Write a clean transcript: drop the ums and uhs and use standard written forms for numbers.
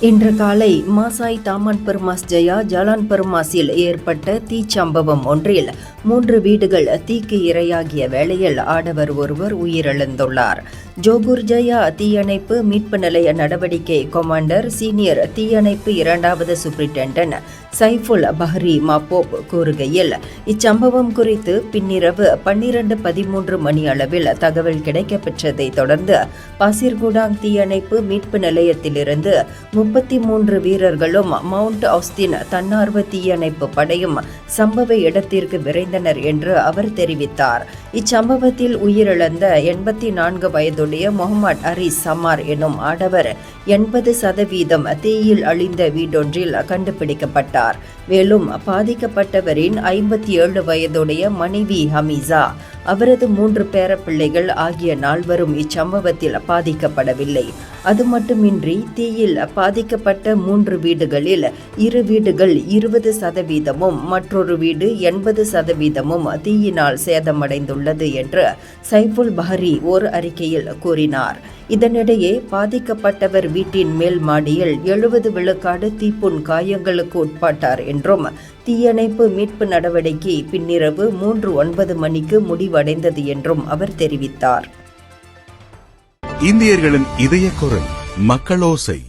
இன்று காலை மாசாய் தாமான் பெர்மாஸ் ஜயா ஜலான் பெர்மாஸில் ஏற்பட்ட தீச்சம்பவம் ஒன்றில் 3 வீடுகள் தீக்கு இரையாகிய வேளையில் ஆடவர் ஒருவர் உயிரிழந்துள்ளார். ஜோகூர் ஜயா தீயணைப்பு மீட்பு நிலைய நடவடிக்கை கொமாண்டர் சீனியர் தீயணைப்பு 2வது சூப்பரிண்டென்டன்ட் சைஃபுல் பஹ்ரி மாப்போப் கூறுகையில், இச்சம்பவம் குறித்து பின்னிரவு 12:13 மணி அளவில் தகவல் கிடைக்கப்பெற்றதை தொடர்ந்து பாசிர்குடாங் தீயணைப்பு மீட்பு நிலையத்திலிருந்து 33 வீரர்களும் மவுண்ட் ஆஸ்தின் தன்னார்வ தீயணைப்பு படையும் சம்பவ இடத்திற்கு விரைந்தனர் என்று அவர் தெரிவித்தார். இச்சம்பவத்தில் உயிரிழந்த 84 வயதுடைய முகமது அரிஸ் சமார் எனும் ஆடவர் 80% தீயில் அழிந்த வீடொன்றில் கண்டுபிடிக்கப்பட்டார். மேலும் பாதிக்கப்பட்டவரின் 57 வயதுடைய மனைவி ஹமீசா, அவரது 3 பேரப்பிள்ளைகள் ஆகிய 4வரும் இச்சம்பவத்தில் பாதிக்கப்படவில்லை. அது மட்டுமின்றி தீயில் பாதிக்கப்பட்ட 3 வீடுகளில் 2 வீடுகள் 20%, மற்றொரு வீடு 80% தீயினால் சேதமடைந்துள்ளது என்று சைஃபுல் பஹ்ரி ஓர் அறிக்கையில் கூறினார். இதனிடையே பாதிக்கப்பட்டவர் வீட்டின் மேல் மாடியில் 70 விழுக்காடு தீப்புண் காயங்களுக்கு உட்பட்டார் என்றும் தீயணைப்பு மீட்பு நடவடிக்கை பின்னிரவு 3:09 மணிக்கு முடிவடைந்தது என்றும் அவர் தெரிவித்தார். இந்தியர்களின் இதய குரல் மக்களோசை.